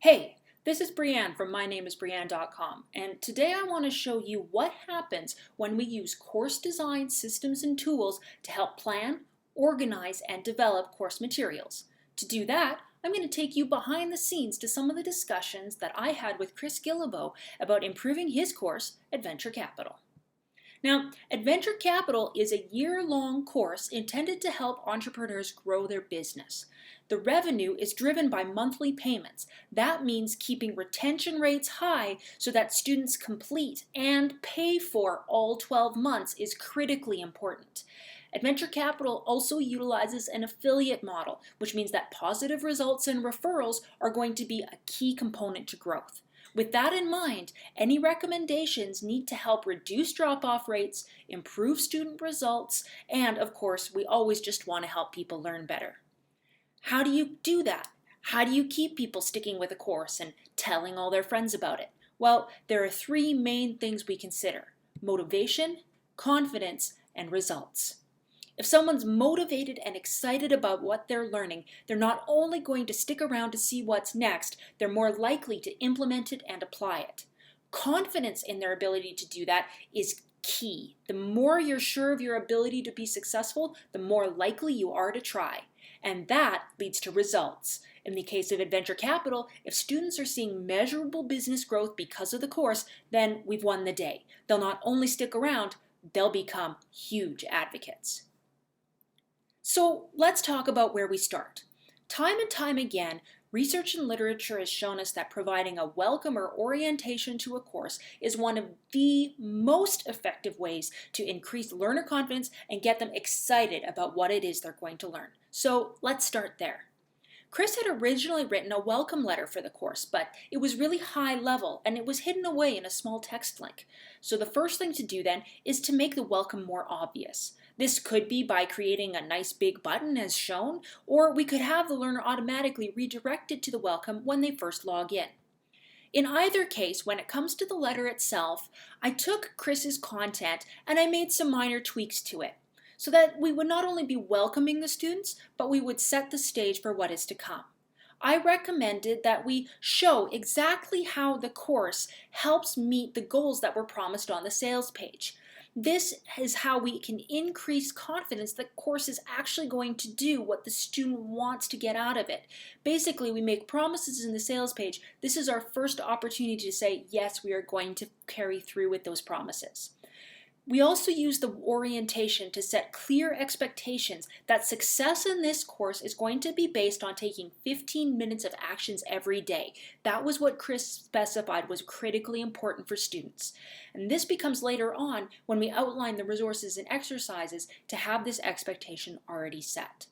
Hey, this is Brianne from mynameisbrianne.com, and today I want to show you what happens when we use course design systems and tools to help plan, organize, and develop course materials. To do that, I'm going to take you behind the scenes to some of the discussions that I had with Chris Guillebeau about improving his course at Venture Capital. Now, Adventure Capital is a year-long course intended to help entrepreneurs grow their business. The revenue is driven by monthly payments. That means keeping retention rates high so that students complete and pay for all 12 months is critically important. Adventure Capital also utilizes an affiliate model, which means that positive results and referrals are going to be a key component to growth. With that in mind, any recommendations need to help reduce drop-off rates, improve student results, and of course, we always just want to help people learn better. How do you do that? How do you keep people sticking with a course and telling all their friends about it? Well, there are three main things we consider: motivation, confidence, and results. If someone's motivated and excited about what they're learning, they're not only going to stick around to see what's next, they're more likely to implement it and apply it. Confidence in their ability to do that is key. The more you're sure of your ability to be successful, the more likely you are to try. And that leads to results. In the case of Adventure Capital, if students are seeing measurable business growth because of the course, then we've won the day. They'll not only stick around, they'll become huge advocates. So let's talk about where we start. Time and time again, research and literature has shown us that providing a welcome or orientation to a course is one of the most effective ways to increase learner confidence and get them excited about what it is they're going to learn. So let's start there. Chris had originally written a welcome letter for the course, but it was really high level and it was hidden away in a small text link. So the first thing to do then is to make the welcome more obvious. This could be by creating a nice big button as shown, or we could have the learner automatically redirected to the welcome when they first log in. In either case, when it comes to the letter itself, I took Chris's content and I made some minor tweaks to it, so that we would not only be welcoming the students, but we would set the stage for what is to come. I recommended that we show exactly how the course helps meet the goals that were promised on the sales page. This is how we can increase confidence that the course is actually going to do what the student wants to get out of it. Basically, we make promises in the sales page. This is our first opportunity to say, yes, we are going to carry through with those promises. We also use the orientation to set clear expectations that success in this course is going to be based on taking 15 minutes of actions every day. That was what Chris specified was critically important for students. And this becomes later on when we outline the resources and exercises to have this expectation already set.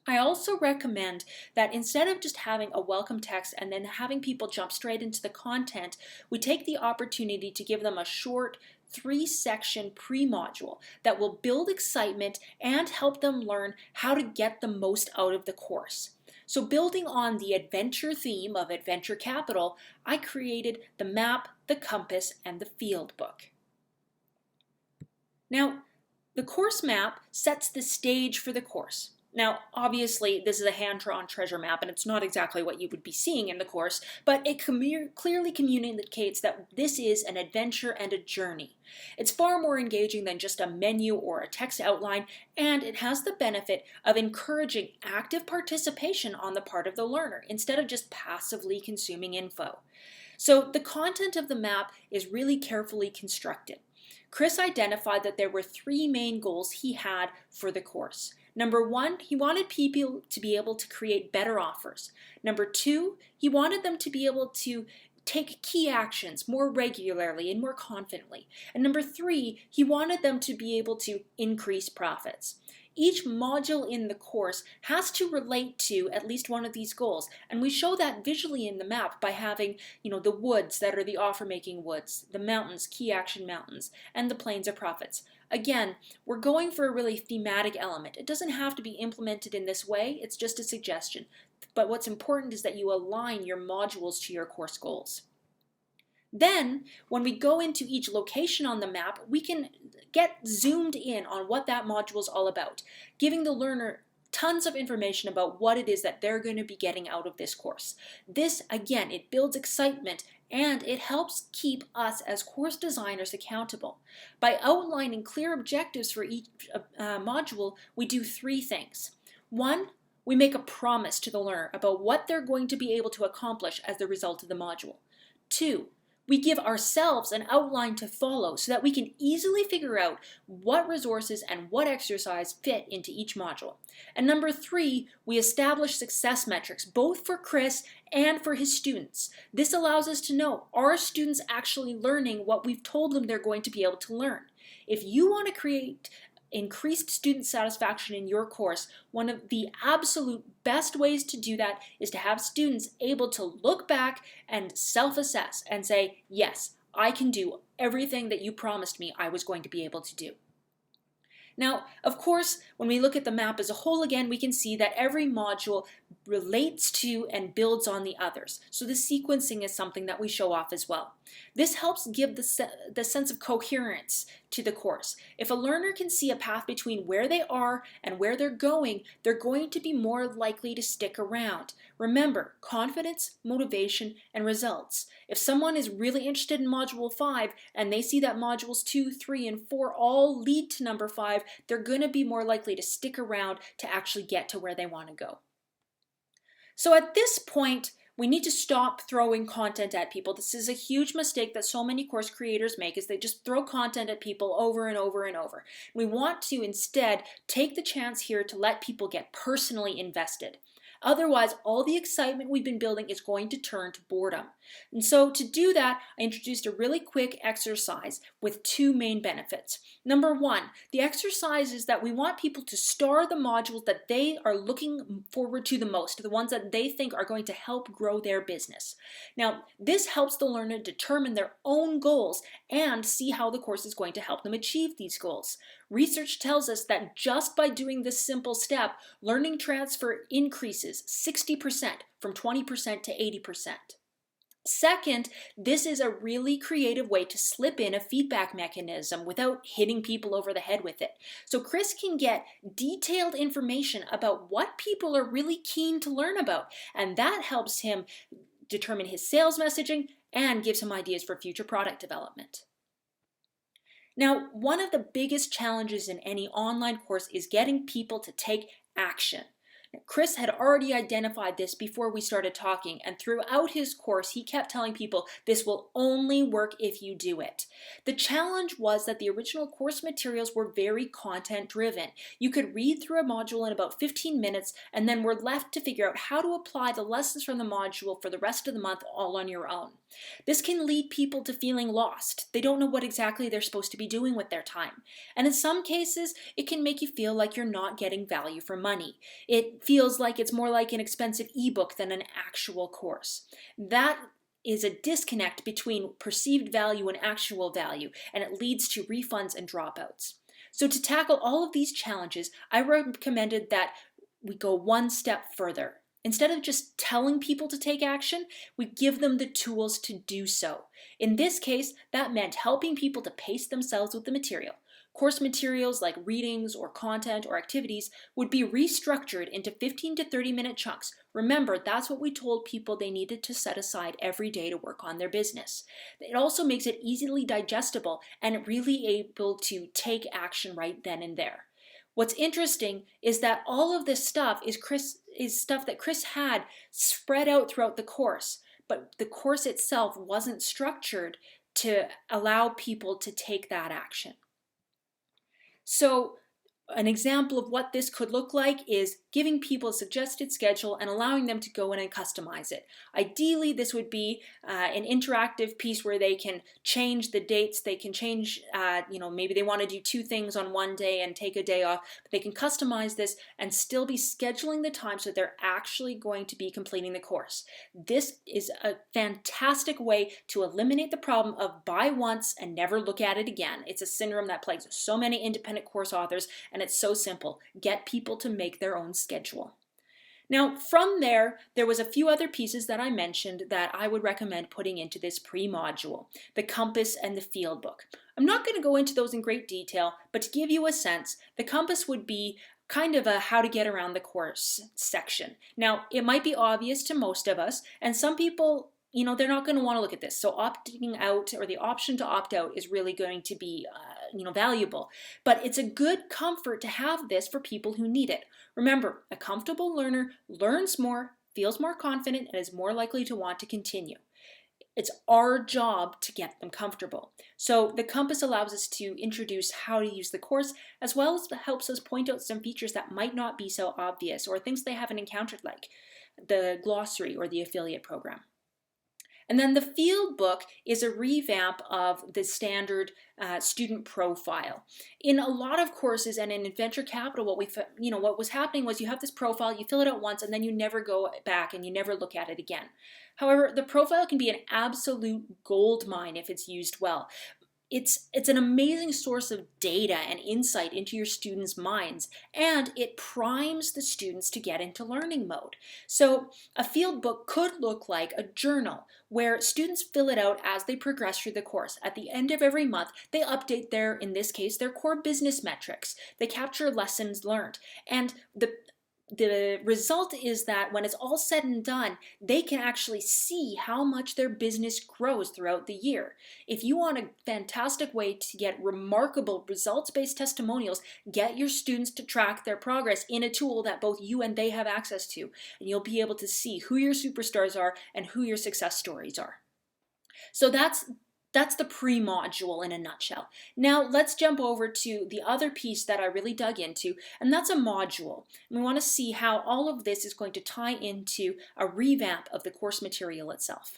I also recommend that instead of just having a welcome text and then having people jump straight into the content, we take the opportunity to give them a short 3-section pre-module that will build excitement and help them learn how to get the most out of the course. So building on the adventure theme of Adventure Capital, I created the map, the compass, and the field book. Now, the course map sets the stage for the course. Now, obviously, this is a hand-drawn treasure map, and it's not exactly what you would be seeing in the course, but it clearly communicates that this is an adventure and a journey. It's far more engaging than just a menu or a text outline, and it has the benefit of encouraging active participation on the part of the learner, instead of just passively consuming info. So the content of the map is really carefully constructed. Chris identified that there were 3 main goals he had for the course. Number 1, he wanted people to be able to create better offers. Number 2, he wanted them to be able to take key actions more regularly and more confidently. And number 3, he wanted them to be able to increase profits. Each module in the course has to relate to at least one of these goals, and we show that visually in the map by having, the woods that are the offer-making woods, the mountains, key action mountains, and the plains of profits. Again, we're going for a really thematic element. It doesn't have to be implemented in this way, it's just a suggestion. But what's important is that you align your modules to your course goals. Then, when we go into each location on the map, we can get zoomed in on what that module is all about, giving the learner tons of information about what it is that they're going to be getting out of this course. This, again, it builds excitement and it helps keep us as course designers accountable. By outlining clear objectives for each module, we do three things. One, we make a promise to the learner about what they're going to be able to accomplish as the result of the module. Two, we give ourselves an outline to follow so that we can easily figure out what resources and what exercise fit into each module. And number three, we establish success metrics both for Chris and for his students. This allows us to know, are students actually learning what we've told them they're going to be able to learn? If you want to create increased student satisfaction in your course, one of the absolute best ways to do that is to have students able to look back and self-assess and say, yes, I can do everything that you promised me I was going to be able to do. Now, of course, when we look at the map as a whole again, we can see that every module relates to and builds on the others. So the sequencing is something that we show off as well. This helps give the sense of coherence to the course. If a learner can see a path between where they are and where they're going to be more likely to stick around. Remember, confidence, motivation, and results. If someone is really interested in Module 5 and they see that Modules 2, 3, and 4 all lead to number 5, they're going to be more likely to stick around to actually get to where they want to go. So at this point, we need to stop throwing content at people. This is a huge mistake that so many course creators make, is they just throw content at people over and over and over. We want to instead take the chance here to let people get personally invested. Otherwise, all the excitement we've been building is going to turn to boredom. And so to do that, I introduced a really quick exercise with two main benefits. Number one, the exercise is that we want people to star the modules that they are looking forward to the most, the ones that they think are going to help grow their business. Now, this helps the learner determine their own goals and see how the course is going to help them achieve these goals. Research tells us that just by doing this simple step, learning transfer increases 60% from 20% to 80%. Second, this is a really creative way to slip in a feedback mechanism without hitting people over the head with it. So Chris can get detailed information about what people are really keen to learn about, and that helps him determine his sales messaging and gives him ideas for future product development. Now, one of the biggest challenges in any online course is getting people to take action. Chris had already identified this before we started talking, and throughout his course he kept telling people this will only work if you do it. The challenge was that the original course materials were very content driven. You could read through a module in about 15 minutes and then were left to figure out how to apply the lessons from the module for the rest of the month all on your own. This can lead people to feeling lost. They don't know what exactly they're supposed to be doing with their time. And in some cases, it can make you feel like you're not getting value for money. It feels like it's more like an expensive ebook than an actual course. That is a disconnect between perceived value and actual value, and it leads to refunds and dropouts. So to tackle all of these challenges, I recommended that we go one step further. Instead of just telling people to take action, we give them the tools to do so. In this case, that meant helping people to pace themselves with the material. Course materials like readings or content or activities would be restructured into 15 to 30-minute chunks. Remember, that's what we told people they needed to set aside every day to work on their business. It also makes it easily digestible and really able to take action right then and there. What's interesting is that all of this stuff is stuff that Chris had spread out throughout the course, but the course itself wasn't structured to allow people to take that action. So an example of what this could look like is giving people a suggested schedule and allowing them to go in and customize it. Ideally, this would be an interactive piece where they can change the dates. They can change, maybe they want to do two things on one day and take a day off. But they can customize this and still be scheduling the time so they're actually going to be completing the course. This is a fantastic way to eliminate the problem of buy once and never look at it again. It's a syndrome that plagues so many independent course authors, and it's so simple. Get people to make their own schedule. Now, from there was a few other pieces that I mentioned that I would recommend putting into this pre-module: the compass and the field book. I'm not going to go into those in great detail, but to give you a sense, the compass would be kind of a how to get around the course section. Now, it might be obvious to most of us, and some people, they're not going to want to look at this. So opting out, or the option to opt out, is really going to be, valuable. But it's a good comfort to have this for people who need it. Remember, a comfortable learner learns more, feels more confident, and is more likely to want to continue. It's our job to get them comfortable. So the compass allows us to introduce how to use the course, as well as helps us point out some features that might not be so obvious, or things they haven't encountered, like the glossary or the affiliate program. And then the field book is a revamp of the standard student profile. In a lot of courses and in venture capital, what was happening was you have this profile, you fill it out once, and then you never go back and you never look at it again. However, the profile can be an absolute gold mine if it's used well. It's an amazing source of data and insight into your students' minds, and it primes the students to get into learning mode. So a field book could look like a journal where students fill it out as they progress through the course. At the end of every month, they update in this case, their core business metrics. They capture lessons learned, and the result is that when it's all said and done, they can actually see how much their business grows throughout the year. If you want a fantastic way to get remarkable results-based testimonials, get your students to track their progress in a tool that both you and they have access to, and you'll be able to see who your superstars are and who your success stories are. So that's the pre-module in a nutshell. Now let's jump over to the other piece that I really dug into, and that's a module. We want to see how all of this is going to tie into a revamp of the course material itself.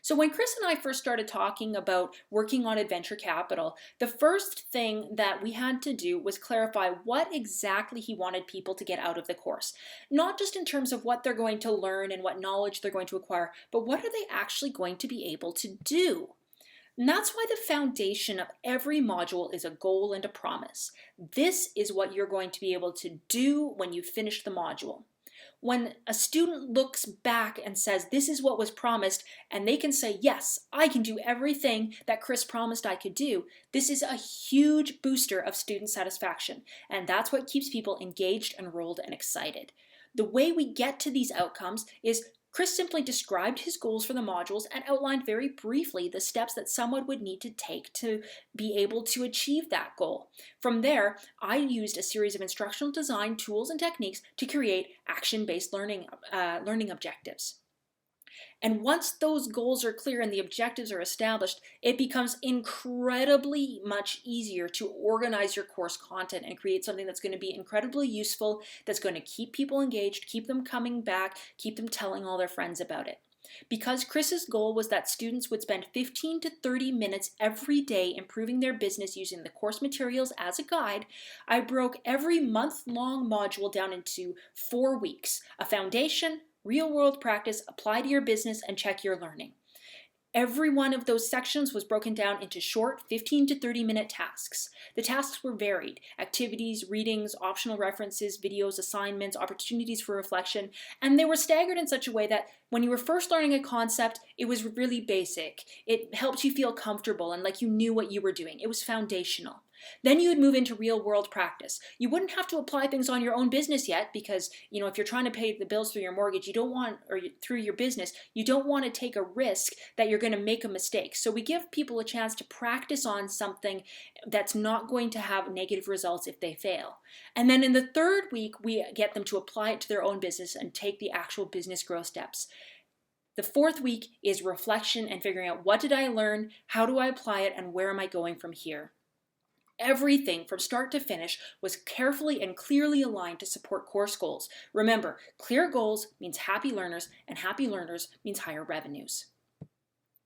So when Chris and I first started talking about working on Adventure Capital, the first thing that we had to do was clarify what exactly he wanted people to get out of the course. Not just in terms of what they're going to learn and what knowledge they're going to acquire, but what are they actually going to be able to do? And that's why the foundation of every module is a goal and a promise. This is what you're going to be able to do when you finish the module. When a student looks back and says, this is what was promised, and they can say, yes, I can do everything that Chris promised I could do, this is a huge booster of student satisfaction. And that's what keeps people engaged, enrolled, and excited. The way we get to these outcomes is Chris simply described his goals for the modules and outlined very briefly the steps that someone would need to take to be able to achieve that goal. From there, I used a series of instructional design tools and techniques to create action-based learning objectives. And once those goals are clear and the objectives are established, it becomes incredibly much easier to organize your course content and create something that's going to be incredibly useful, that's going to keep people engaged, keep them coming back, keep them telling all their friends about it. Because Chris's goal was that students would spend 15 to 30 minutes every day improving their business using the course materials as a guide, I broke every month-long module down into 4 weeks: a foundation, real-world practice, apply to your business, and check your learning. Every one of those sections was broken down into short 15 to 30-minute tasks. The tasks were varied: activities, readings, optional references, videos, assignments, opportunities for reflection, and they were staggered in such a way that when you were first learning a concept, it was really basic. It helped you feel comfortable and like you knew what you were doing. It was foundational. Then you would move into real-world practice. You wouldn't have to apply things on your own business yet because, if you're trying to pay the bills through your mortgage, or through your business, you don't want to take a risk that you're going to make a mistake. So we give people a chance to practice on something that's not going to have negative results if they fail. And then in the third week, we get them to apply it to their own business and take the actual business growth steps. The fourth week is reflection and figuring out, what did I learn, how do I apply it, and where am I going from here? Everything from start to finish was carefully and clearly aligned to support course goals. Remember, clear goals means happy learners, and happy learners means higher revenues.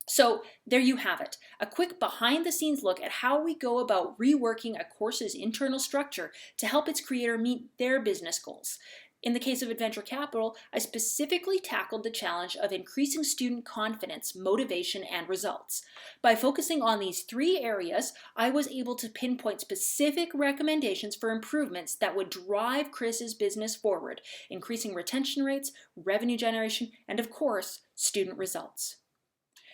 So there you have it, a quick behind-the-scenes look at how we go about reworking a course's internal structure to help its creator meet their business goals. In the case of Adventure Capital, I specifically tackled the challenge of increasing student confidence, motivation, and results. By focusing on these 3 areas, I was able to pinpoint specific recommendations for improvements that would drive Chris's business forward, increasing retention rates, revenue generation, and of course, student results.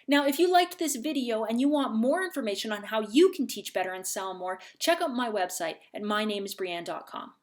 Now, if you liked this video and you want more information on how you can teach better and sell more, check out my website at mynamesbrienne.com.